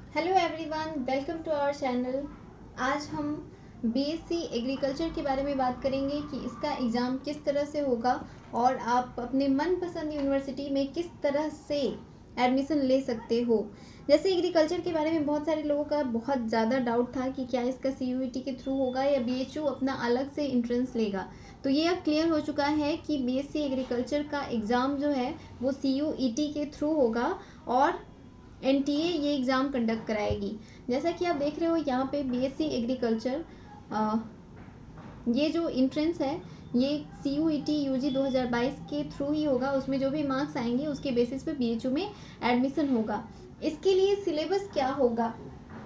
Hello everyone, welcome to our channel. आज हम BSc agriculture के बारे में बात करेंगे कि इसका एग्ज़ाम किस तरह से होगा और आप अपने मनपसंद यूनिवर्सिटी में किस तरह से एडमिशन ले सकते हो। जैसे एग्रीकल्चर के बारे में बहुत सारे लोगों का बहुत ज़्यादा डाउट था कि क्या इसका सीयूईटी के थ्रू होगा या बीएचयू अपना अलग से एंट्रेंस लेगा। तो ये अब क्लियर हो चुका है कि बीएससी एग्रीकल्चर का एग्ज़ाम जो है वो सीयूईटी के थ्रू होगा और एनटीए ये एग्ज़ाम कंडक्ट कराएगी। जैसा कि आप देख रहे हो यहाँ पे बीएससी एग्रीकल्चर ये जो इंट्रेंस है ये CUET UG 2022 के थ्रू ही होगा। उसमें जो भी मार्क्स आएंगे उसके बेसिस पे बीएचयू में एडमिशन होगा। इसके लिए सिलेबस क्या होगा,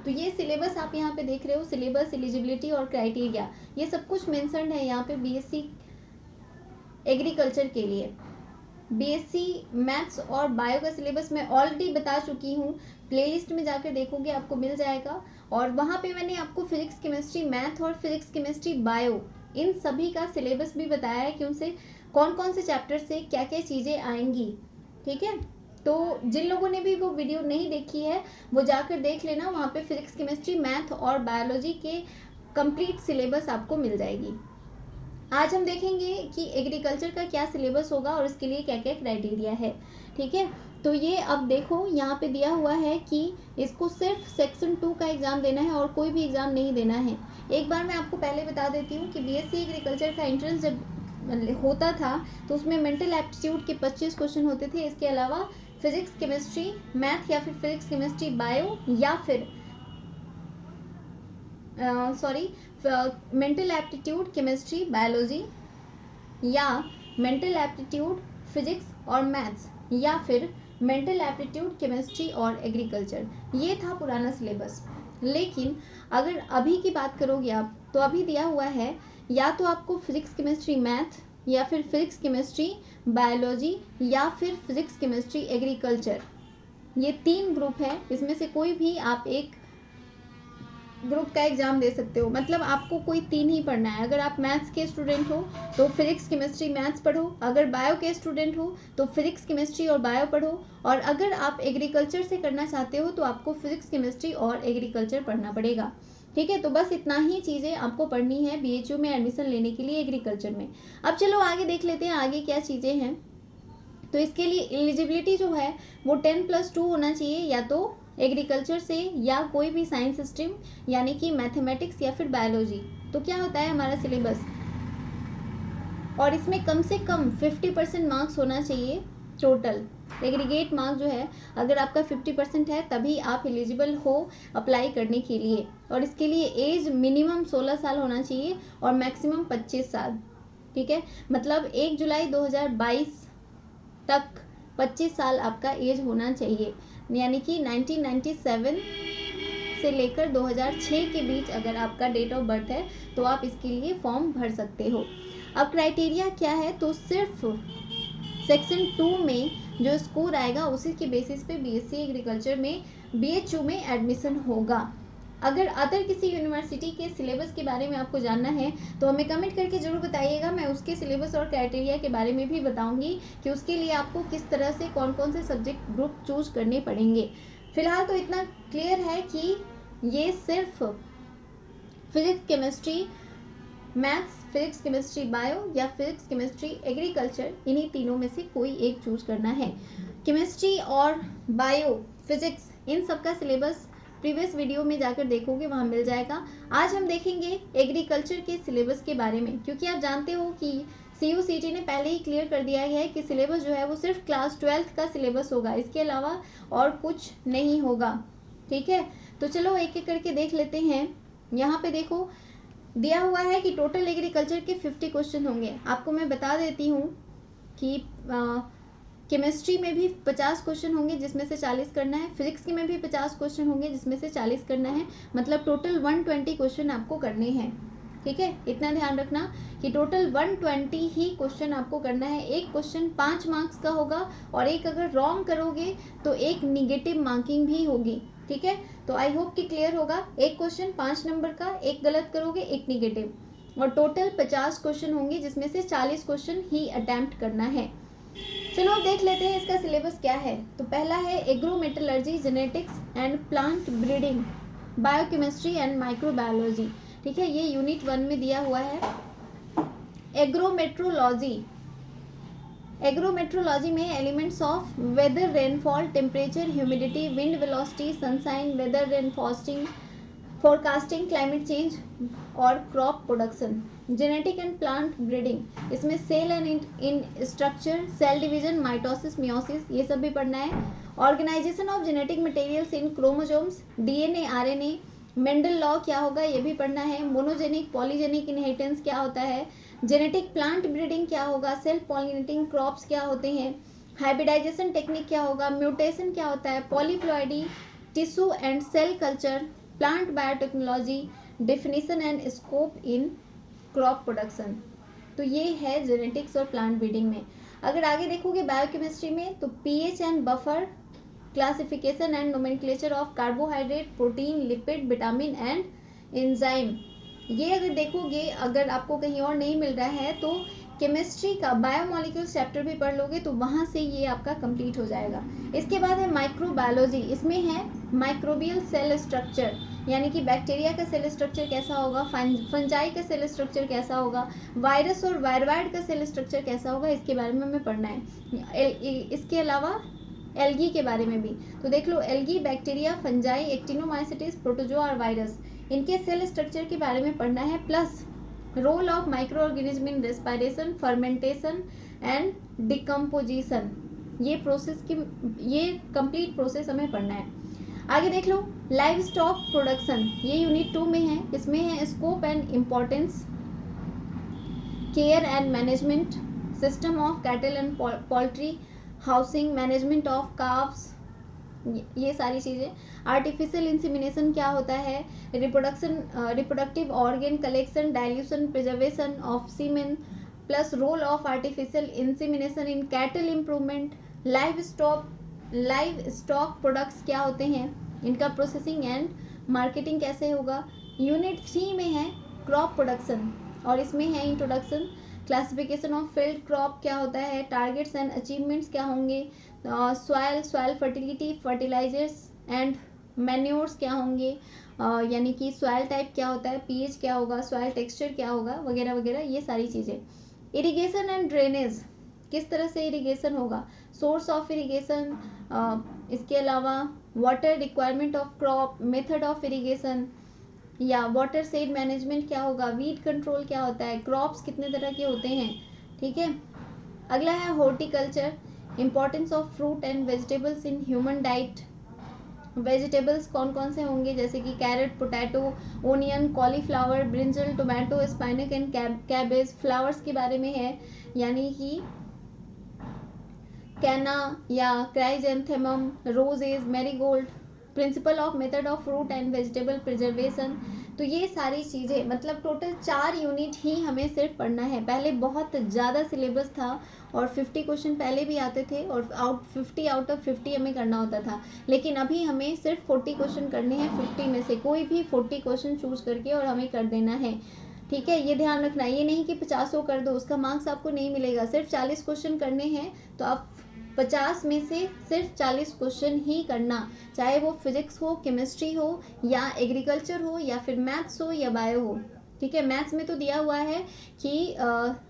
तो ये सिलेबस आप यहाँ पे देख रहे हो, सिलेबस, एलिजिबिलिटी और क्राइटेरिया, ये सब कुछ मेंशन्ड है यहाँ पे बीएससी एग्रीकल्चर के लिए। बीएससी मैथ्स और बायो का सिलेबस मैं ऑलरेडी बता चुकी हूँ, प्लेलिस्ट में जाकर देखोगे आपको मिल जाएगा। और वहाँ पे मैंने आपको फिजिक्स केमिस्ट्री मैथ और फिजिक्स केमिस्ट्री बायो इन सभी का सिलेबस भी बताया है कि उनसे कौन कौन से चैप्टर से क्या क्या चीज़ें आएंगी। ठीक है, तो जिन लोगों ने भी वो वीडियो नहीं देखी है वो जाकर देख लेना, वहाँ पे फिजिक्स केमिस्ट्री मैथ और बायोलॉजी के कंप्लीट सिलेबस आपको मिल जाएगी। आज हम देखेंगे कि एग्रीकल्चर का क्या सिलेबस होगा और इसके लिए क्या क्या क्राइटेरिया है। ठीक है, तो ये अब देखो यहाँ पे दिया हुआ है कि इसको सिर्फ सेक्शन 2 का एग्ज़ाम देना है और कोई भी एग्ज़ाम नहीं देना है। एक बार मैं आपको पहले बता देती हूँ कि बीएससी एग्रीकल्चर का एंट्रेंस जब होता था तो उसमें मेंटल एप्टीट्यूड के 25 क्वेश्चन होते थे। इसके अलावा फिजिक्स केमिस्ट्री मैथ या फिर फिजिक्स केमिस्ट्री बायो या फिर मेंटल एप्टीट्यूड केमिस्ट्री बायोलॉजी या मेंटल एप्टीट्यूड फिजिक्स और मैथ्स या फिर मेंटल एप्टीट्यूड केमिस्ट्री और एग्रीकल्चर, ये था पुराना सिलेबस। लेकिन अगर अभी की बात करोगे आप तो अभी दिया हुआ है या तो आपको फिजिक्स केमिस्ट्री मैथ या फिर फिजिक्स केमिस्ट्री बायोलॉजी या फिर फिजिक्स केमिस्ट्री एग्रीकल्चर, ये 3 ग्रुप है, इसमें से कोई भी आप एक ग्रुप का एग्जाम दे सकते हो। मतलब आपको कोई 3 ही पढ़ना है। अगर आप मैथ्स के स्टूडेंट हो तो फिजिक्स केमिस्ट्री मैथ्स पढ़ो, अगर बायो के स्टूडेंट हो तो फिजिक्स केमिस्ट्री और बायो पढ़ो, और अगर आप एग्रीकल्चर से करना चाहते हो तो आपको फिजिक्स केमिस्ट्री और एग्रीकल्चर पढ़ना पड़ेगा। ठीक है, तो बस इतना ही चीज़ें आपको पढ़नी है बीएचयू में एडमिशन लेने के लिए एग्रीकल्चर में। अब चलो आगे देख लेते हैं आगे क्या चीज़ें हैं। तो इसके लिए एलिजिबिलिटी जो है वो 10+2 होना चाहिए, या तो एग्रीकल्चर से या कोई भी साइंस स्ट्रीम यानी कि मैथमेटिक्स या फिर बायोलॉजी। तो क्या होता है हमारा सिलेबस, और इसमें कम से कम 50% मार्क्स होना चाहिए टोटल। एग्रीगेट मार्क्स जो है अगर आपका 50% है तभी आप एलिजिबल हो अप्लाई करने के लिए। और इसके लिए एज मिनिमम 16 साल होना चाहिए और मैक्सिमम 25 साल। ठीक है, मतलब 1 जुलाई 2022 तक 25 साल आपका एज होना चाहिए, यानी कि 1997 से लेकर 2006 के बीच अगर आपका डेट ऑफ बर्थ है तो आप इसके लिए फॉर्म भर सकते हो। अब क्राइटेरिया क्या है, तो सिर्फ सेक्शन 2 में जो स्कोर आएगा उसी के बेसिस पे बीएससी एग्रीकल्चर में बीएचयू में एडमिशन होगा। अगर अदर किसी यूनिवर्सिटी के सिलेबस के बारे में आपको जानना है तो हमें कमेंट करके ज़रूर बताइएगा, मैं उसके सिलेबस और क्राइटेरिया के बारे में भी बताऊंगी कि उसके लिए आपको किस तरह से कौन कौन से सब्जेक्ट ग्रुप चूज करने पड़ेंगे। फिलहाल तो इतना क्लियर है कि ये सिर्फ physics chemistry maths, physics chemistry bio या फिजिक्स केमिस्ट्री एग्रीकल्चर, इन्हीं तीनों में से कोई एक चूज करना है। केमिस्ट्री और बायो फिजिक्स इन सब का सिलेबस प्रीवियस वीडियो में जाकर देखोगे, वहाँ मिल जाएगा। आज हम देखेंगे एग्रीकल्चर के सिलेबस के बारे में, क्योंकि आप जानते हो कि CUCT ने पहले ही क्लियर कर दिया है कि सिलेबस जो है वो सिर्फ क्लास 12th का सिलेबस होगा, इसके अलावा और कुछ नहीं होगा। ठीक है, तो चलो एक एक करके देख लेते हैं। यहाँ पे देखो दिया हुआ है कि टोटल एग्रीकल्चर के 50 क्वेश्चन होंगे। आपको मैं बता देती हूँ कि केमिस्ट्री में भी 50 क्वेश्चन होंगे जिसमें से 40 करना है, फिजिक्स में भी 50 क्वेश्चन होंगे जिसमें से 40 करना है, मतलब टोटल 120 क्वेश्चन आपको करने हैं। ठीक है, इतना ध्यान रखना कि टोटल 120 ही क्वेश्चन आपको करना है। एक क्वेश्चन 5 मार्क्स का होगा और एक अगर रॉन्ग करोगे तो एक निगेटिव मार्किंग भी होगी। ठीक है, तो आई होप कि क्लियर होगा। एक क्वेश्चन 5 नंबर का, एक गलत करोगे एक निगेटिव, और टोटल 50 क्वेश्चन होंगे जिसमें से 40 क्वेश्चन ही अटेम्प्ट करना है। चलो अब देख लेते हैं इसका सिलेबस क्या है। तो पहला है agrometallurgy, genetics and plant breeding, biochemistry and microbiology. ठीक है, ये यूनिट 1 में दिया हुआ है। एग्रोमेट्रोलॉजी, एग्रोमेट्रोलॉजी में elements of weather, rainfall, temperature, humidity, wind velocity, sunshine, weather, रेनफॉस्टिंग, फोरकास्टिंग, क्लाइमेट चेंज और crop production. Genetic and plant breeding, इसमें cell and in structure, cell division, mitosis, meiosis, ये सब भी पढ़ना है। Organization of genetic materials in chromosomes, DNA, RNA, Mendel law क्या होगा ये भी पढ़ना है। मोनोजेनिक पॉलीजेनिक इनहेरिटेंस क्या होता है, जेनेटिक प्लांट ब्रीडिंग क्या होगा, सेल्फ पॉलिनेटिंग क्रॉप्स क्या होते हैं, हाइब्रिडाइजेशन टेक्निक क्या होगा, म्यूटेशन क्या होता है, polyploidy, tissue and cell culture, plant biotechnology, definition and scope in crop production. तो ये है जेनेटिक्स और प्लांट ब्रीडिंग में। अगर आगे देखोगे बायोकेमिस्ट्री में तो pH and buffer, classification and nomenclature of carbohydrate, protein, lipid, vitamin and enzyme. ये अगर देखोगे, अगर आपको कहीं और नहीं मिल रहा है तो केमिस्ट्री का बायोमोलिक्यूल्स चैप्टर भी पढ़ लोगे तो वहाँ से ये आपका कंप्लीट हो जाएगा। इसके बाद है माइक्रोबायोलॉजी, इसमें है माइक्रोबियल सेल स्ट्रक्चर, यानी कि बैक्टीरिया का सेल स्ट्रक्चर कैसा होगा, फंजाई का सेल स्ट्रक्चर कैसा होगा, वायरस और वायरवाइड का सेल स्ट्रक्चर कैसा होगा, इसके बारे में हमें पढ़ना है। इसके अलावा एल्गी के बारे में भी तो देख लो, algae, bacteria, fungi, actinomycetes, protozoa और वायरस, इनके सेल स्ट्रक्चर के बारे में पढ़ना है। Plus role of microorganism in respiration, fermentation and decomposition, ये प्रोसेस की, ये कंप्लीट प्रोसेस हमें पढ़ना है। आगे देख लो लाइव स्टॉक प्रोडक्शन, ये यूनिट 2 में है। इसमें है scope and importance, care and management, system of cattle and poultry, housing, management of calves, ये सारी चीज़ें। आर्टिफिशियल इंसेमिनेशन क्या होता है, reproductive organ collection, dilution, preservation of semen, plus role of artificial insemination in cattle improvement, livestock products क्या होते हैं, इनका प्रोसेसिंग एंड मार्केटिंग कैसे होगा। यूनिट 3 में है क्रॉप प्रोडक्शन और इसमें है introduction, classification of field crop क्या होता है, टारगेट्स एंड अचीवमेंट्स क्या होंगे, soil fertility, fertilisers and manures क्या होंगे, यानी कि सॉयल टाइप क्या होता है, पीएच क्या होगा, सॉयल टेक्सचर क्या होगा, वगैरह वगैरह, ये सारी चीज़ें। इरिगेशन एंड ड्रेनेज, किस तरह से इरिगेशन होगा, सोर्स ऑफ इरिगेशन, इसके अलावा water requirement of crop, method of irrigation या वाटर शेड मैनेजमेंट क्या होगा, वीड कंट्रोल क्या होता है, क्रॉप्स कितने तरह के होते हैं। ठीक है, अगला है horticulture, importance of fruit and vegetables in human diet, vegetables कौन कौन से होंगे, जैसे कि carrot, potato, onion, cauliflower, brinjal, tomato, spinach and cabbage. Flowers के बारे में है, यानी कि कैना या chrysanthemum, roses, marigold, principle of method of fruit and vegetable preservation. तो ये सारी चीज़ें, मतलब टोटल 4 यूनिट ही हमें सिर्फ पढ़ना है। पहले बहुत ज़्यादा सिलेबस था और 50 क्वेश्चन पहले भी आते थे और 50 आउट ऑफ 50 हमें करना होता था, लेकिन अभी हमें सिर्फ 40 क्वेश्चन करने हैं। 50 में से कोई भी 40 क्वेश्चन चूज करके और हमें कर देना है। ठीक है, ये ध्यान रखना, ये नहीं कि 50 कर दो, उसका मार्क्स आपको नहीं मिलेगा। सिर्फ 40 क्वेश्चन करने हैं, तो आप 50 में से सिर्फ 40 क्वेश्चन ही करना, चाहे वो फिजिक्स हो, केमिस्ट्री हो या एग्रीकल्चर हो या फिर मैथ्स हो या बायो हो। ठीक है, मैथ्स में तो दिया हुआ है कि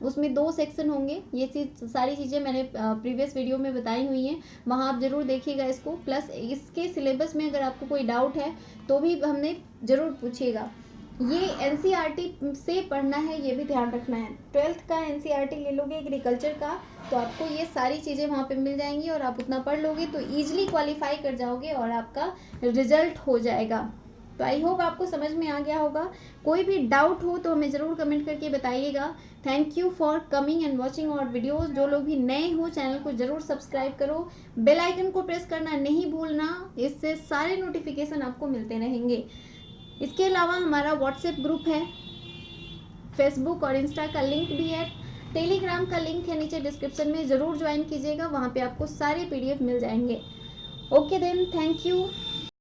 उसमें 2 सेक्शन होंगे। ये चीज़, सारी चीज़ें मैंने प्रीवियस वीडियो में बताई हुई हैं, वहाँ आप ज़रूर देखिएगा इसको। प्लस इसके सिलेबस में अगर आपको कोई डाउट है तो भी हमने ज़रूर पूछिएगा। ये एनसीईआरटी से पढ़ना है, ये भी ध्यान रखना है। 12th का एनसीईआरटी ले लोगे एग्रीकल्चर का, तो आपको ये सारी चीज़ें वहाँ पे मिल जाएंगी और आप उतना पढ़ लोगे तो ईजिली क्वालिफाई कर जाओगे और आपका रिजल्ट हो जाएगा। तो आई होप आपको समझ में आ गया होगा। कोई भी डाउट हो तो हमें ज़रूर कमेंट करके बताइएगा। Thank you for coming and watching our videos. जो लोग भी नए हो चैनल को ज़रूर सब्सक्राइब करो, बेल आइकन को प्रेस करना नहीं भूलना, इससे सारे नोटिफिकेशन आपको मिलते रहेंगे। इसके अलावा हमारा व्हाट्सएप ग्रुप है, फेसबुक और इंस्टा का लिंक भी है, टेलीग्राम का लिंक है नीचे डिस्क्रिप्शन में, ज़रूर ज्वाइन कीजिएगा, वहाँ पे आपको सारे PDF मिल जाएंगे। Okay then, thank you.